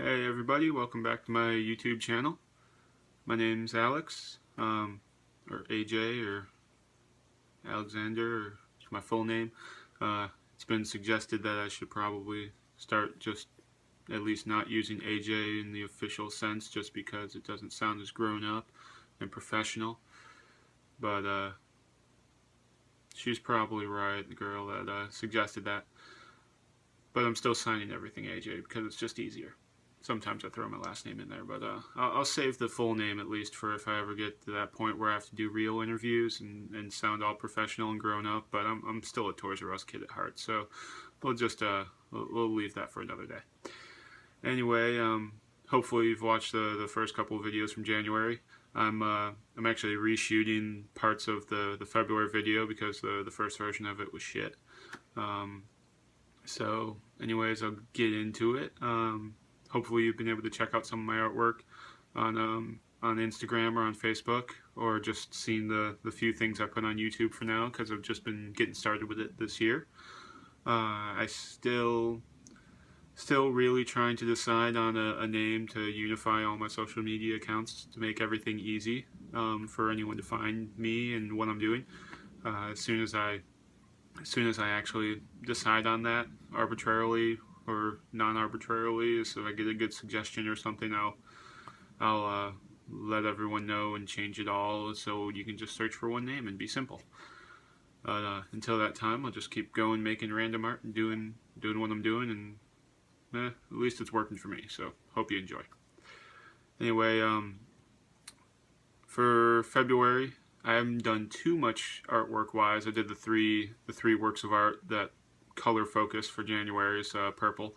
Hey everybody, welcome back to my YouTube channel. My name's Alex, or AJ, or Alexander, or my full name. It's been suggested that I should probably start just at least not using AJ in the official sense, just because it doesn't sound as grown up and professional. But she's probably right, the girl that suggested that. But I'm still signing everything AJ because it's just easier. Sometimes I throw my last name in there, but I'll save the full name at least for if I ever get to that point where I have to do real interviews and sound all professional and grown up. But I'm still a Toys R Us kid at heart, so we'll just we'll leave that for another day. Anyway, hopefully you've watched the first couple of videos from January. I'm actually reshooting parts of the February video because the first version of it was shit. So anyways, I'll get into it. Hopefully you've been able to check out some of my artwork on Instagram or on Facebook, or just seen the few things I put on YouTube for now, because I've just been getting started with it this year. I still really trying to decide on a name to unify all my social media accounts to make everything easy for anyone to find me and what I'm doing. As soon as I actually decide on that arbitrarily or non-arbitrarily, so I get a good suggestion or something, I'll let everyone know and change it all so you can just search for one name and be simple. Until that time, I'll just keep going, making random art and doing what I'm doing, and at least it's working for me, so hope you enjoy. Anyway, for February, I haven't done too much artwork wise. I did the three works of art that color focus for January is purple,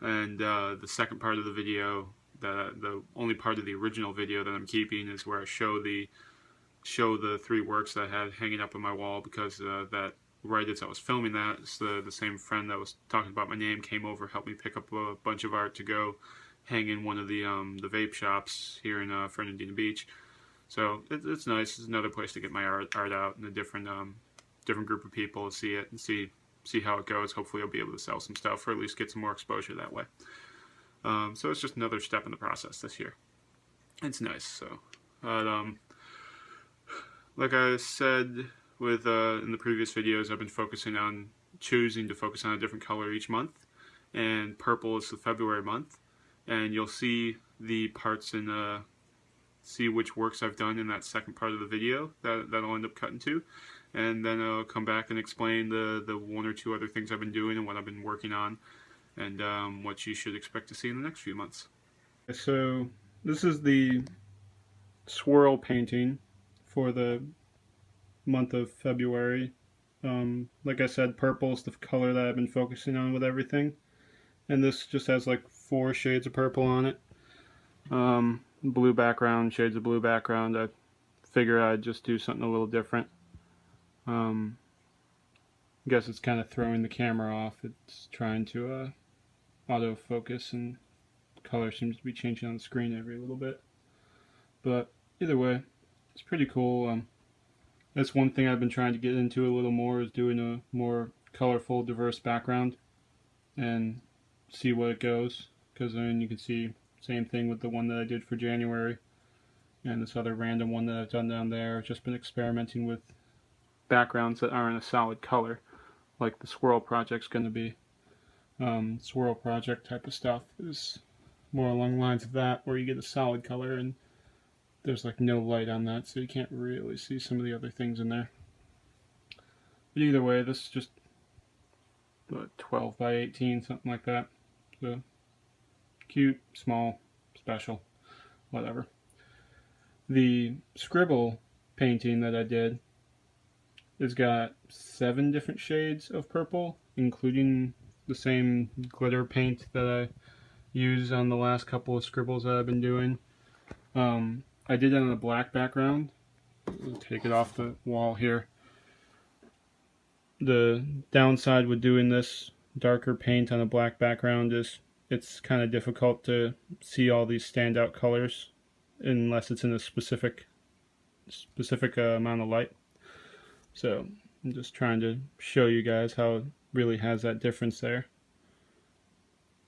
and the second part of the video, the only part of the original video that I'm keeping, is where I show the three works that I had hanging up on my wall, because that right as I was filming that, it's the same friend that was talking about my name came over, helped me pick up a bunch of art to go hang in one of the vape shops here in Fernandina Beach. So it's nice. It's another place to get my art out, and a different group of people to see it and see how it goes. Hopefully I'll be able to sell some stuff, or at least get some more exposure that way. So it's just another step in the process this year. It's nice. So, like I said with in the previous videos, I've been choosing to focus on a different color each month, and purple is the February month, and you'll see the parts in see which works I've done in that second part of the video that I'll end up cutting to, and then I'll come back and explain the one or two other things I've been doing and what I've been working on, and what you should expect to see in the next few months. So this is the swirl painting for the month of February. Like I said, purple is the color that I've been focusing on with everything, and this just has like 4 shades of purple on it. Blue background, shades of blue background. I figure I'd just do something a little different. I guess it's kind of throwing the camera off. It's trying to autofocus, and color seems to be changing on the screen every little bit. But either way, it's pretty cool. That's one thing I've been trying to get into a little more, is doing a more colorful, diverse background and see what it goes. Because then you can see, same thing with the one that I did for January, and this other random one that I've done down there. I've just been experimenting with backgrounds that aren't a solid color, like the swirl project's going to be. Swirl project type of stuff is more along the lines of that, where you get a solid color and there's like no light on that, so you can't really see some of the other things in there. But either way, this is just 12 by 18, something like that. So cute, small, special, whatever. The scribble painting that I did has got 7 different shades of purple, including the same glitter paint that I used on the last couple of scribbles that I've been doing. I did it on a black background. I'll take it off the wall here. The downside with doing this darker paint on a black background is it's kind of difficult to see all these standout colors unless it's in a specific amount of light. So I'm just trying to show you guys how it really has that difference there.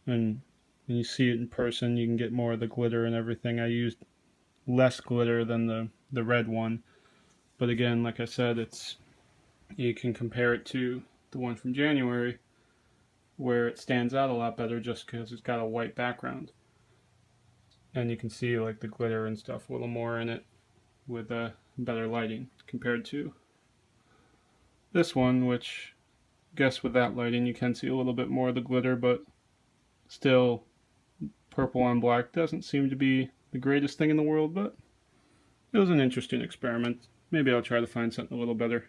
And and you see it in person, you can get more of the glitter and everything. I used less glitter than the red one, but again, like I said, you can compare it to the one from January, where it stands out a lot better just because it's got a white background, and you can see like the glitter and stuff a little more in it with better lighting compared to this one, which I guess with that lighting you can see a little bit more of the glitter, but still purple on black doesn't seem to be the greatest thing in the world, but it was an interesting experiment. Maybe I'll try to find something a little better.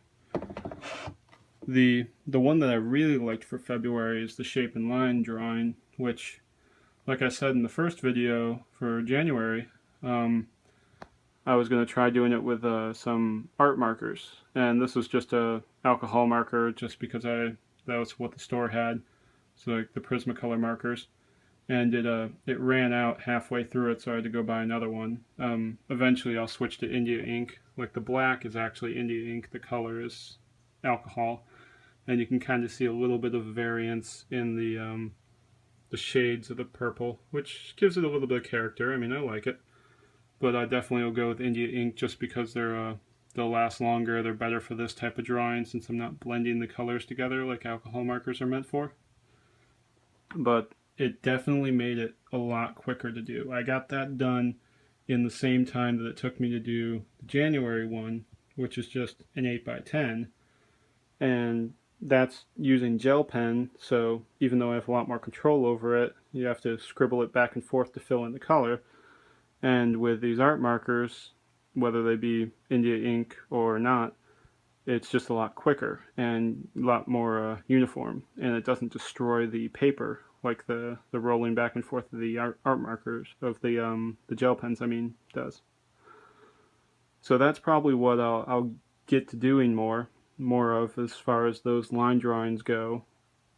The one that I really liked for February is the shape and line drawing, which, like I said in the first video for January, I was going to try doing it with some art markers, and this was just a alcohol marker just because that was what the store had, so like the Prismacolor markers, and it ran out halfway through it, so I had to go buy another one. Eventually I'll switch to India ink. Like the black is actually India ink, the color is alcohol, and you can kind of see a little bit of variance in the shades of the purple, which gives it a little bit of character. I mean, I like it, but I definitely will go with India ink just because they'll last longer. They're better for this type of drawing since I'm not blending the colors together like alcohol markers are meant for. But it definitely made it a lot quicker to do. I got that done in the same time that it took me to do the January one, which is just an 8x10, and that's using gel pen, so even though I have a lot more control over it, you have to scribble it back and forth to fill in the color. And with these art markers, whether they be India ink or not, it's just a lot quicker and a lot more uniform, and it doesn't destroy the paper like the rolling back and forth of the art markers, of the gel pens, I mean, does. So that's probably what I'll get to doing more of as far as those line drawings go,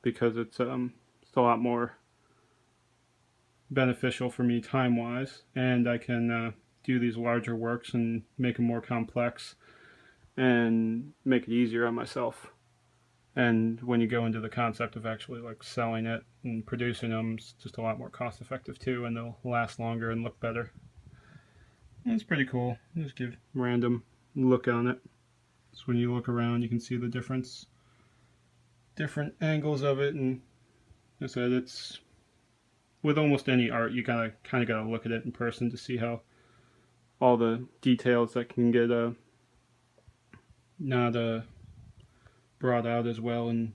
because it's a lot more beneficial for me time-wise, and I can do these larger works and make them more complex and make it easier on myself. And when you go into the concept of actually like selling it and producing them, it's just a lot more cost effective too, and they'll last longer and look better. And it's pretty cool. Just give random look on it. So when you look around, you can see the different angles of it, and as I said, it's with almost any art, you kind of gotta look at it in person to see how all the details that can get not brought out as well in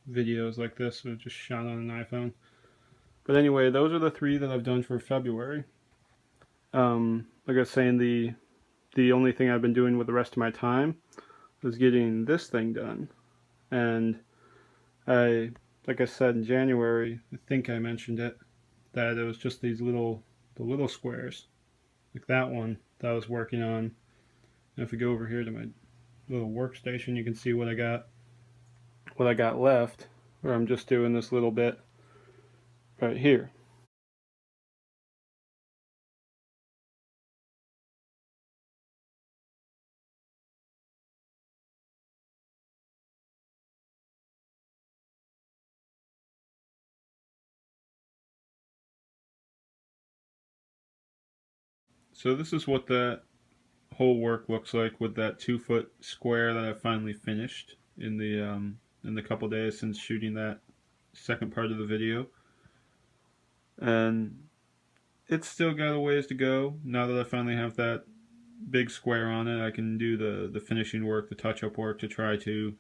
videos like this, or just shot on an iPhone. But anyway, those are the 3 that I've done for February. Like I was saying, the only thing I've been doing with the rest of my time is getting this thing done. And like I said in January, I think I mentioned it, that it was just these the little squares, like that one that I was working on. And if we go over here to my little workstation, you can see what I got left, where I'm just doing this little bit right here. So this is what that whole work looks like with that 2-foot square that I finally finished in the couple days since shooting that second part of the video. And it's still got a ways to go. Now that I finally have that big square on it, I can do the finishing work, the touch-up work, to try to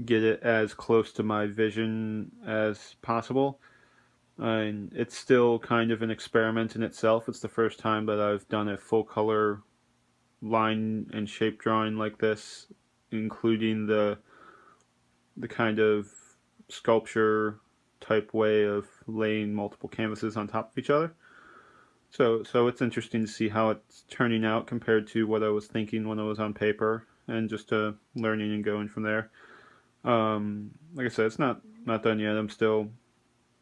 get it as close to my vision as possible. And it's still kind of an experiment in itself. It's the first time that I've done a full color line and shape drawing like this, including the kind of sculpture type way of laying multiple canvases on top of each other. So it's interesting to see how it's turning out compared to what I was thinking when I was on paper, and just learning and going from there. Like I said, it's not done yet. I'm still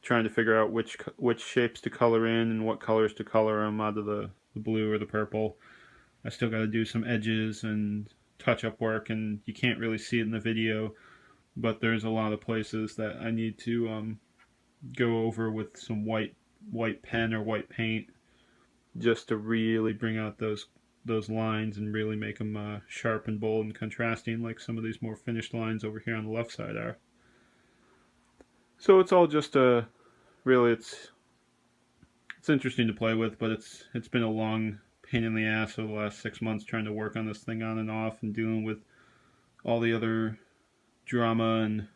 trying to figure out which shapes to color in and what colors to color them out of the blue or the purple. I still got to do some edges and touch-up work, and you can't really see it in the video, but there's a lot of places that I need to go over with some white white pen or white paint just to really bring out those lines and really make them sharp and bold and contrasting, like some of these more finished lines over here on the left side are. So it's all just really it's interesting to play with, but it's been a long pain in the ass over the last 6 months trying to work on this thing on and off and dealing with all the other drama and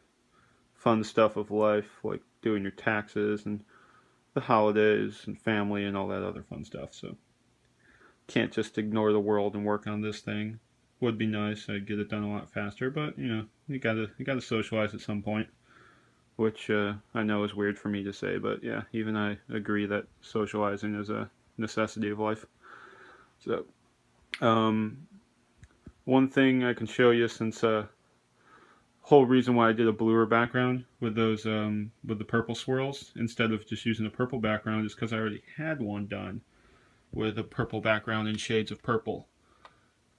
fun stuff of life, like doing your taxes and the holidays and family and all that other fun stuff. So can't just ignore the world and work on this thing. Would be nice. I'd get it done a lot faster, but you gotta socialize at some point, which I know is weird for me to say, but yeah, even I agree that socializing is a necessity of life. So, one thing I can show you, since whole reason why I did a bluer background with those with the purple swirls instead of just using a purple background is because I already had one done with a purple background in shades of purple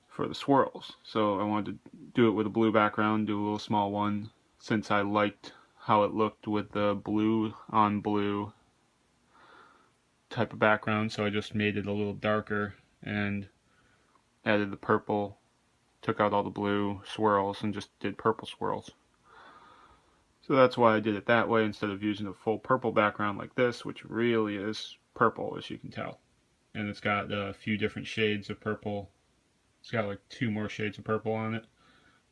for the swirls. So I wanted to do it with a blue background, do a little small one, since I liked how it looked with the blue on blue type of background. So I just made it a little darker and added the purple, took out all the blue swirls and just did purple swirls. So that's why I did it that way instead of using a full purple background like this, which really is purple, as you can tell. And it's got a few different shades of purple. It's got like 2 more shades of purple on it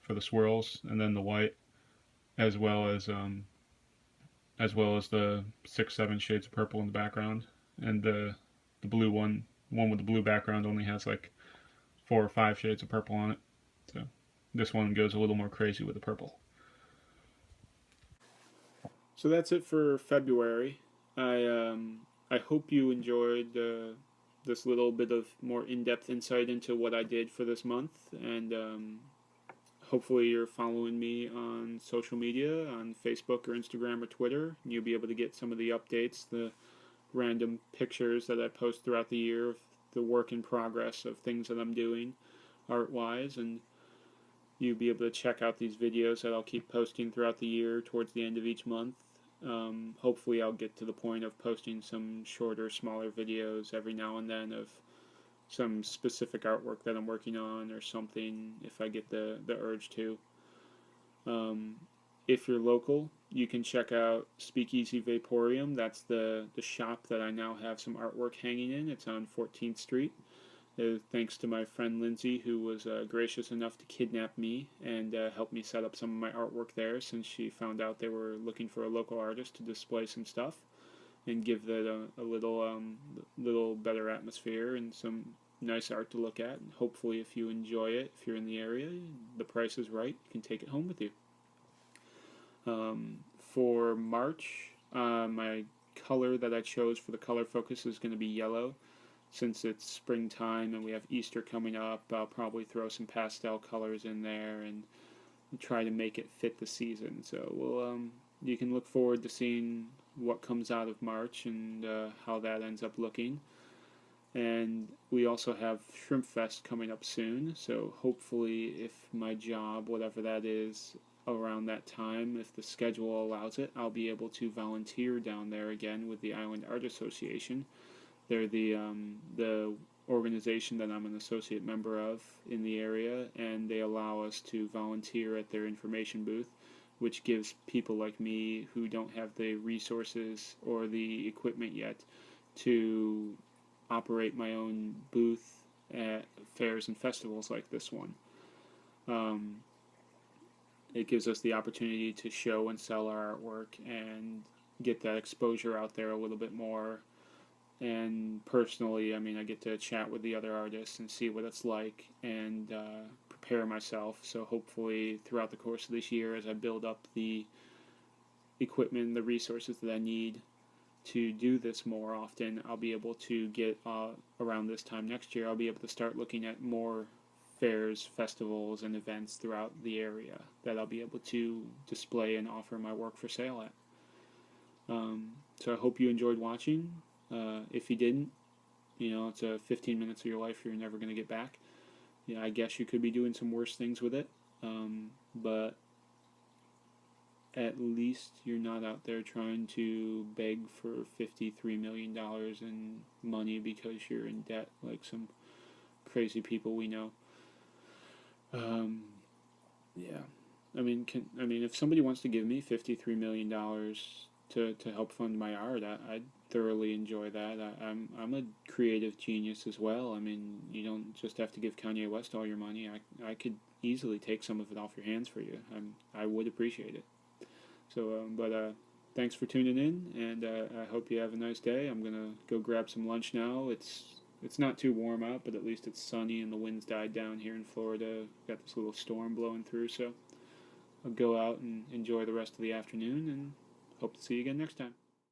for the swirls, and then the white, as well as the 6-7 shades of purple in the background. And the blue one with the blue background only has like 4 or 5 shades of purple on it. So this one goes a little more crazy with the purple. So that's it for February. I hope you enjoyed this little bit of more in-depth insight into what I did for this month, and hopefully you're following me on social media, on Facebook or Instagram or Twitter, and you'll be able to get some of the updates, the random pictures that I post throughout the year of the work in progress of things that I'm doing art-wise, and you'll be able to check out these videos that I'll keep posting throughout the year towards the end of each month. Hopefully I'll get to the point of posting some shorter, smaller videos every now and then of some specific artwork that I'm working on or something, if I get the urge to. If you're local, you can check out Speakeasy Vaporium. That's the shop that I now have some artwork hanging in. It's on 14th Street. Thanks to my friend Lindsay, who was gracious enough to kidnap me and help me set up some of my artwork there, since she found out they were looking for a local artist to display some stuff and give that a little better atmosphere and some nice art to look at. And hopefully, if you enjoy it, if you're in the area, the price is right, you can take it home with you. For March, my color that I chose for the color focus is going to be yellow. Since it's springtime and we have Easter coming up, I'll probably throw some pastel colors in there and try to make it fit the season. So you can look forward to seeing what comes out of March and how that ends up looking. And we also have Shrimp Fest coming up soon, so hopefully if my job, whatever that is, around that time, if the schedule allows it, I'll be able to volunteer down there again with the Island Art Association. They're the organization that I'm an associate member of in the area, and they allow us to volunteer at their information booth, which gives people like me who don't have the resources or the equipment yet to operate my own booth at fairs and festivals like this one. It gives us the opportunity to show and sell our artwork and get that exposure out there a little bit more. And personally, I mean, I get to chat with the other artists and see what it's like and prepare myself. So hopefully throughout the course of this year, as I build up the equipment and the resources that I need to do this more often, I'll be able to get around this time next year, I'll be able to start looking at more fairs, festivals, and events throughout the area that I'll be able to display and offer my work for sale at. So I hope you enjoyed watching. If you didn't, it's 15 minutes of your life you're never going to get back. I guess you could be doing some worse things with it, but at least you're not out there trying to beg for $53 million in money because you're in debt like some crazy people we know. Yeah. If somebody wants to give me $53 million to help fund my art, I'd thoroughly enjoy that. I'm a creative genius as well. I mean, you don't just have to give Kanye West all your money. I could easily take some of it off your hands for you. I would appreciate it. So, thanks for tuning in, and I hope you have a nice day. I'm gonna go grab some lunch now. It's not too warm out, but at least it's sunny and the wind's died down here in Florida. Got this little storm blowing through, so I'll go out and enjoy the rest of the afternoon, and hope to see you again next time.